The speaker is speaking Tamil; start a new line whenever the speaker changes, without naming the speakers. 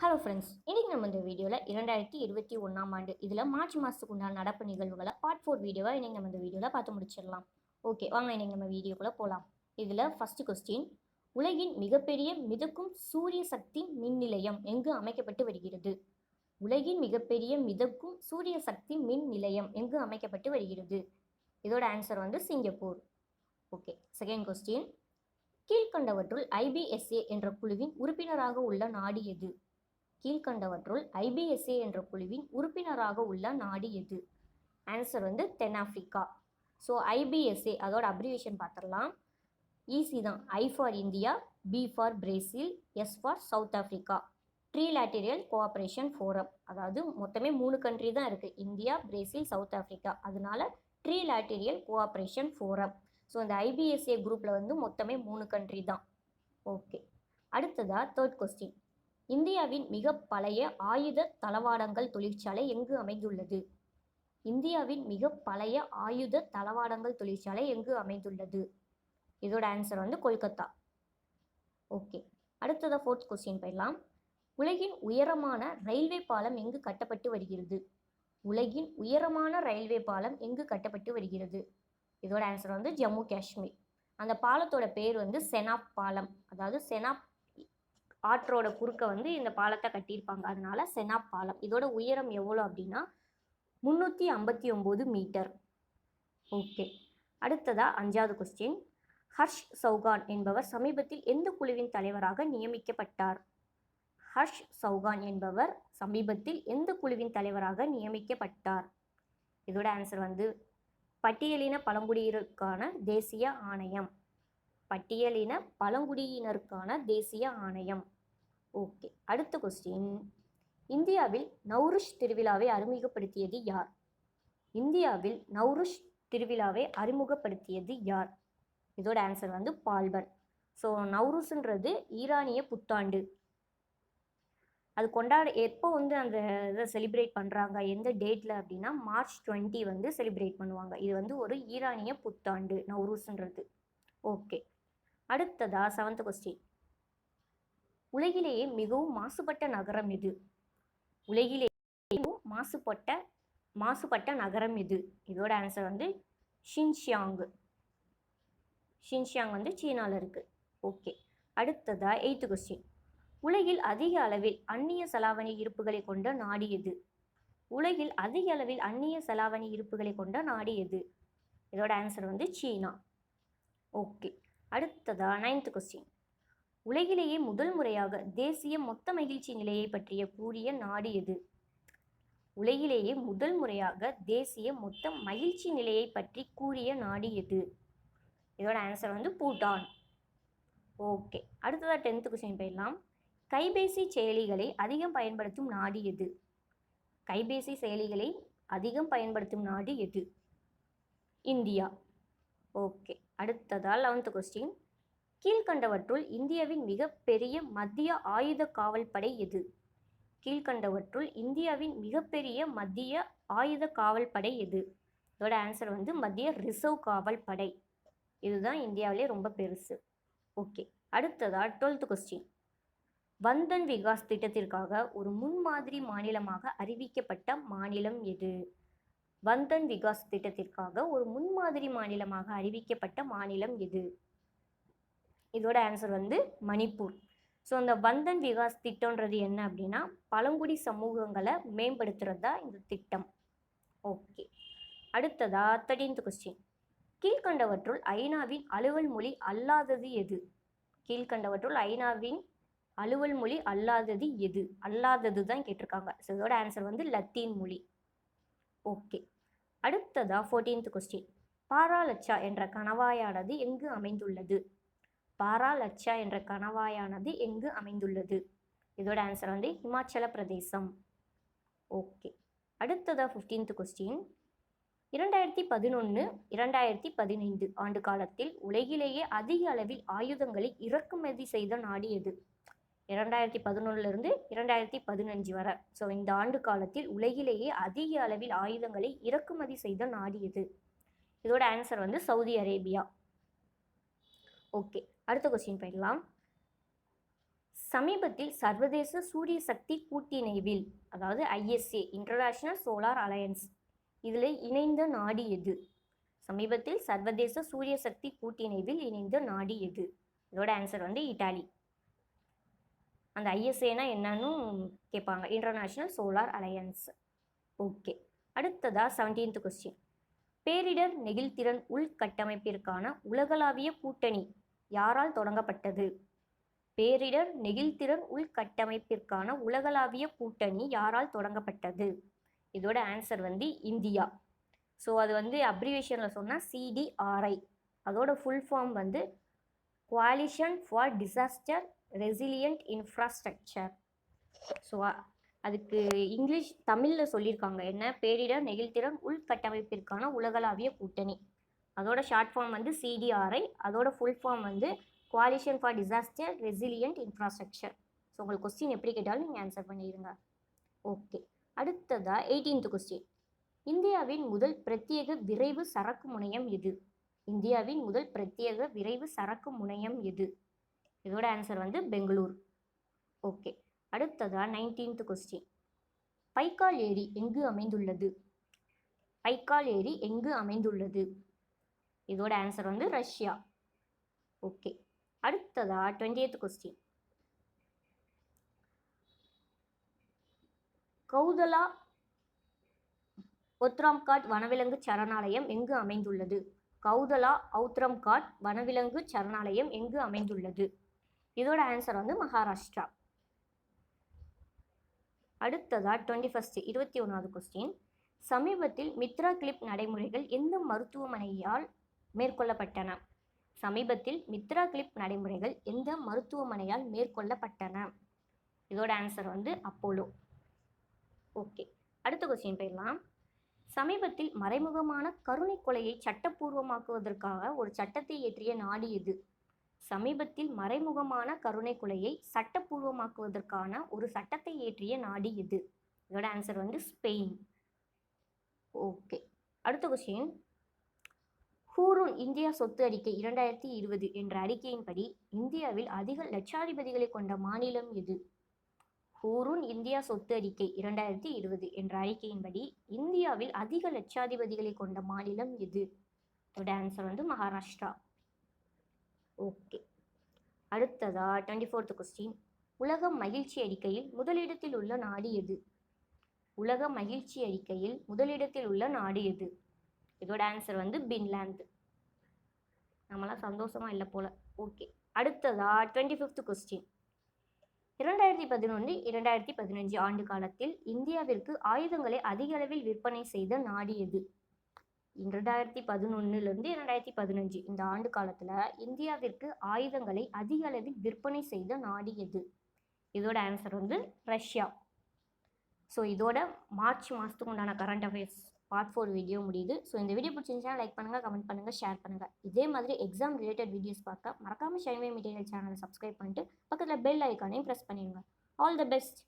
ஹலோ ஃப்ரெண்ட்ஸ், இன்னைக்கு நம்ம இந்த வீடியோவில் 2021ஆம் ஆண்டு இதில் மார்ச் மாதத்துக்கு உண்டான நடப்பு நிகழ்வுகளை பார்ட் 4 வீடியோவாக இன்னைக்கு நம்ம இந்த வீடியோவில் பார்த்து முடிச்சிடலாம். ஓகே, வாங்க இன்னைக்கு நம்ம வீடியோக்குள்ளே போகலாம். இதில் ஃபஸ்ட்டு கொஸ்டின், உலகின் மிகப்பெரிய மிதக்கும் சூரிய சக்தி மின் நிலையம் எங்கு அமைக்கப்பட்டு வருகிறது? உலகின் மிகப்பெரிய மிதக்கும் சூரிய சக்தி மின் நிலையம் எங்கு அமைக்கப்பட்டு வருகிறது? இதோட ஆன்சர் வந்து சிங்கப்பூர். ஓகே, செகண்ட் கொஸ்டின், கீழ்கண்டவற்றுள் ஐபிஎஸ்ஏ என்ற குழுவின் உறுப்பினராக உள்ள நாடு எது? கீழ்கண்டவற்றுள் ஐபிஎஸ்ஏ என்ற குழுவின் உறுப்பினராக உள்ள நாடு எது? ஆன்சர் வந்து தென்னாப்பிரிக்கா. ஸோ ஐபிஎஸ்ஏ அதோட அப்ரிவேஷன் பார்த்துடலாம். ஈஸி தான். I for India, B for Brazil, S for South Africa. Trilateral cooperation forum, அதாவது மொத்தமே 3 கண்ட்ரி தான் இருக்குது, இந்தியா, பிரேசில், சவுத் ஆஃப்ரிக்கா. அதனால ட்ரீலாட்டரியல் கோஆப்ரேஷன் ஃபோரம். ஸோ இந்த ஐபிஎஸ்ஏ குரூப்பில் வந்து மொத்தமே 3 கண்ட்ரி தான். ஓகே, அடுத்ததாக தேர்ட் கொஸ்டின், இந்தியாவின் மிக பழைய ஆயுத தளவாடங்கள் தொழிற்சாலை எங்கு அமைந்துள்ளது? இந்தியாவின் மிக பழைய ஆயுத தளவாடங்கள் தொழிற்சாலை எங்கு அமைந்துள்ளது? இதோட ஆன்சர் வந்து கொல்கத்தா. ஓகே, அடுத்ததாக ஃபோர்த் கொஸ்டின் போயிடலாம். உலகின் உயரமான ரயில்வே பாலம் எங்கு கட்டப்பட்டு வருகிறது? உலகின் உயரமான ரயில்வே பாலம் எங்கு கட்டப்பட்டு வருகிறது? இதோட ஆன்சர் வந்து ஜம்மு காஷ்மீர். அந்த பாலத்தோட பேர் வந்து செனாப் பாலம், அதாவது செனாப் ஆற்றோட குறுக்க வந்து இந்த பாலத்தை கட்டியிருப்பாங்க, அதனால செனாப் பாலம். இதோட உயரம் எவ்வளோ அப்படின்னா 359 மீட்டர். ஓகே, அடுத்ததா 5வது கொஸ்டின், ஹர்ஷ் சௌகான் என்பவர் சமீபத்தில் எந்த குழுவின் தலைவராக நியமிக்கப்பட்டார்? ஹர்ஷ் சௌகான் என்பவர் சமீபத்தில் எந்த குழுவின் தலைவராக நியமிக்கப்பட்டார்? இதோட ஆன்சர் வந்து பட்டியலின பழங்குடியினருக்கான தேசிய ஆணையம். பட்டியலின பழங்குடியினருக்கான தேசிய ஆணையம். ஓகே, அடுத்த கொஸ்டின், இந்தியாவில் நௌருஷ் திருவிழாவை அறிமுகப்படுத்தியது யார்? இந்தியாவில் நௌருஷ் திருவிழாவை அறிமுகப்படுத்தியது யார்? இதோட ஆன்சர் வந்து பால்பன். ஸோ நௌருஸ்ன்றது ஈரானிய புத்தாண்டு. அது எப்போ வந்து அந்த இதை செலிப்ரேட் பண்ணுறாங்க, எந்த டேட்டில் அப்படின்னா மார்ச் 20 வந்து செலிப்ரேட் பண்ணுவாங்க. இது வந்து ஒரு ஈரானிய புத்தாண்டு நௌருஸ்ன்றது. ஓகே, அடுத்ததா 7th கொஸ்டின், உலகிலேயே மிகவும் மாசுபட்ட நகரம் எது? உலகிலேயே மாசுபட்ட நகரம் எது? இதோட ஆன்சர் வந்து ஷின்ஷியாங். ஷின்ஷியாங் வந்து சீனாவில் இருக்குது. ஓகே, அடுத்ததா 8th கொஸ்டின், உலகில் அதிக அளவில் அந்நிய செலாவணி இருப்புகளை கொண்ட நாடு எது? உலகில் அதிக அளவில் அந்நிய செலாவணி இருப்புகளை கொண்ட நாடு எது? இதோட ஆன்சர் வந்து சீனா. ஓகே, அடுத்ததா 9th கொஸ்டின், உலகிலேயே முதல் முறையாக தேசிய மொத்த மகிழ்ச்சி நிலையை பற்றிய கூறிய நாடு எது? உலகிலேயே முதல் முறையாக தேசிய மொத்த மகிழ்ச்சி நிலையை பற்றி கூறிய நாடு எது? இதோட ஆன்சர் வந்து பூட்டான். ஓகே, அடுத்ததாக 10th கொஸ்டின் போயிடலாம். கைபேசி செயலிகளை அதிகம் பயன்படுத்தும் நாடு எது? கைபேசி செயலிகளை அதிகம் பயன்படுத்தும் நாடு எது? இந்தியா. ஓகே, அடுத்ததாக 11th கொஸ்டின், கீழ்கண்டவற்றுள் இந்தியாவின் மிகப்பெரிய மத்திய ஆயுத காவல் படை எது? கீழ்கண்டவற்றுள் இந்தியாவின் மிகப்பெரிய மத்திய ஆயுத காவல் படை எது? இதோட ஆன்சர் வந்து மத்திய ரிசர்வ் காவல் படை. இதுதான் இந்தியாவிலே ரொம்ப பெருசு. ஓகே, அடுத்ததா 12th கொஸ்டின், வந்தன் விகாஸ் திட்டத்திற்காக ஒரு முன்மாதிரி மாநிலமாக அறிவிக்கப்பட்ட மாநிலம் எது? வந்தன் விகாஸ் திட்டத்திற்காக ஒரு முன்மாதிரி மாநிலமாக அறிவிக்கப்பட்ட மாநிலம் எது? இதோட ஆன்சர் வந்து மணிப்பூர். ஸோ இந்த வந்தன் விகாஸ் திட்டம்ன்றது என்ன அப்படின்னா பழங்குடி சமூகங்களை மேம்படுத்துறது தான் இந்த திட்டம். ஓகே, அடுத்ததா 13th கொஸ்டின், கீழ்கண்டவற்றுள் ஐநாவின் அலுவல் மொழி அல்லாதது எது? கீழ்கண்டவற்றுள் ஐநாவின் அலுவல் மொழி அல்லாதது எது? அல்லாதது தான் கேட்டிருக்காங்க. ஸோ இதோட ஆன்சர் வந்து லத்தீன் மொழி. ஓகே, அடுத்ததா 14th கொஸ்டின், பாராலச்சா என்ற கணவாயானது எங்கு அமைந்துள்ளது? பாராலச்சா என்ற கணவாயானது எங்கு அமைந்துள்ளது? இதோட ஆன்சர் வந்து ஹிமாச்சல பிரதேசம். ஓகே, அடுத்ததா 15th கொஸ்டின், 2011-2015 ஆண்டு காலத்தில் உலகிலேயே அதிக அளவில் ஆயுதங்களை இறக்குமதி செய்த நாடு எது? 2011 2015 வரை. ஸோ இந்த ஆண்டு காலத்தில் உலகிலேயே அதிக அளவில் ஆயுதங்களை இறக்குமதி செய்த நாடு எது? இதோட ஆன்சர் வந்து சவுதி அரேபியா. ஓகே, அடுத்த கொஸ்டின் போயிடலாம். சமீபத்தில் சர்வதேச சூரிய சக்தி கூட்டிணைவில், அதாவது ISA இன்டர்நேஷனல் சோலார் அலையன்ஸ், இதில் இணைந்த நாடு எது? சமீபத்தில் சர்வதேச சூரிய சக்தி கூட்டிணைவில் இணைந்த நாடு எது? இதோட ஆன்சர் வந்து இட்டாலி. அந்த ISAனா என்னன்னு கேட்பாங்க, இன்டர்நேஷனல் சோலார் அலையன்ஸ். ஓகே, அடுத்ததா 17th கொஸ்டின். பேரிடர் நெகிழ்திறன் உள்கட்டமைப்பிற்கான உலகளாவிய கூட்டணி யாரால் தொடங்கப்பட்டது? பேரிடர் நெகிழ்திறன் உள்கட்டமைப்பிற்கான உலகளாவிய கூட்டணி யாரால் தொடங்கப்பட்டது? இதோட ஆன்சர் வந்து இந்தியா. ஸோ அது வந்து அப்ரிவேஷனில் சொன்னால் CDRI. அதோட ஃபுல் ஃபார்ம் வந்து coalition for disaster resilient infrastructure. So அதுக்கு இங்கிலீஷ் தமிழில் சொல்லியிருக்காங்க என்ன, பேரிடர் நெகிழ்திறன் உள்கட்டமைப்பிற்கான உலகளாவிய கூட்டணி. அதோட ஷார்ட் ஃபார்ம் வந்து CDRI. அதோட ஃபுல் ஃபார்ம் வந்து coalition for disaster resilient infrastructure. So உங்களுக்கு கொஸ்டின் எப்படி கேட்டாலும் நீங்கள் ஆன்சர் பண்ணிடுங்க. ஓகே, அடுத்ததா 18th கொஸ்டின். இந்தியாவின் முதல் பிரத்யேக விரைவு சரக்கு முனையம் எது? இந்தியாவின் முதல் பிரத்யேக விரைவு சரக்கு முனையம் எது? இதோட ஆன்சர் வந்து பெங்களூர். ஓகே, அடுத்ததா 19th கொஸ்டின். பைக்கால் ஏரி எங்கு அமைந்துள்ளது? பைக்கால் ஏரி எங்கு அமைந்துள்ளது? இதோட ஆன்சர் வந்து ரஷ்யா. ஓகே, அடுத்ததா 20th கொஸ்டின். கௌதலா ஒத்ராம்காட் வனவிலங்கு சரணாலயம் எங்கு அமைந்துள்ளது? கௌதலா ஒத்ராம்காட் வனவிலங்கு சரணாலயம் எங்கு அமைந்துள்ளது? இதோட ஆன்சர் வந்து மகாராஷ்டிரா. அடுத்ததா 21st கொஸ்டின். சமீபத்தில் மித்ரா கிளிப் நடைமுறைகள் எந்த மருத்துவமனையால் மேற்கொள்ளப்பட்டன? சமீபத்தில் மித்ரா கிளிப் நடைமுறைகள் எந்த மருத்துவமனையால் மேற்கொள்ளப்பட்டன? இதோட ஆன்சர் வந்து அப்போலோ. ஓகே, அடுத்த கொஸ்டின் போயிடலாம். சமீபத்தில் மறைமுகமான கருணை கொலையை சட்டப்பூர்வமாக்குவதற்காக ஒரு சட்டத்தை இயற்றிய நாடு எது? சமீபத்தில் மறைமுகமான கருணை கொலையை சட்டப்பூர்வமாக்குவதற்கான ஒரு சட்டத்தை இயற்றிய நாடு எது? இதோட ஆன்சர் வந்து ஸ்பெயின். ஓகே, அடுத்த கொஸ்டின். ஹூருன் இந்தியா சொத்து அறிக்கை 2020 என்ற அறிக்கையின்படி இந்தியாவில் அதிக லட்சாதிபதிகளை கொண்ட மாநிலம் எது? ஹூருன் இந்தியா சொத்து அறிக்கை 2020 என்ற அறிக்கையின்படி இந்தியாவில் அதிக லட்சாதிபதிகளை கொண்ட மாநிலம் எது? இதோட ஆன்சர் வந்து மகாராஷ்டிரா. ஓகே, அடுத்ததா 24th கொஸ்டின். உலக மகிழ்ச்சி அறிக்கையில் முதலிடத்தில் உள்ள நாடு எது? உலக மகிழ்ச்சி அறிக்கையில் முதலிடத்தில் உள்ள நாடு எது? இதோட ஆன்சர் வந்து பின்லாந்து. நம்மளாம் சந்தோஷமா இல்லை போல. ஓகே, அடுத்ததா 25th கொஸ்டின். 2011-2015 ஆண்டு காலத்தில் இந்தியாவிற்கு ஆயுதங்களை அதிக அளவில் விற்பனை செய்த நாடு எது? 2011-2015 இந்த ஆண்டு காலத்தில் இந்தியாவிற்கு ஆயுதங்களை அதிக அளவில் விற்பனை செய்த நாடு எது? இதோட ஆன்சர் வந்து ரஷ்யா. ஸோ இதோட மார்ச் மாதத்துக்கு உண்டான கரண்ட் அஃபேர்ஸ் பார்ட் 4 வீடியோ முடியுது. ஸோ இந்த வீடியோ பிடிச்சிருந்துச்சுன்னா லைக் பண்ணுங்கள், கமெண்ட் பண்ணுங்கள், ஷேர் பண்ணுங்கள். இதே மாதிரி எக்ஸாம் ரிலேட்டட் வீடியோஸ் பார்க்க மறக்காமல் ஷைன்வே மெட்டீரியல் சேனலை சப்ஸ்கிரைப் பண்ணிட்டு பக்கத்தில் பெல் ஐக்கானையும் ப்ரெஸ் பண்ணிடுங்க. All the best.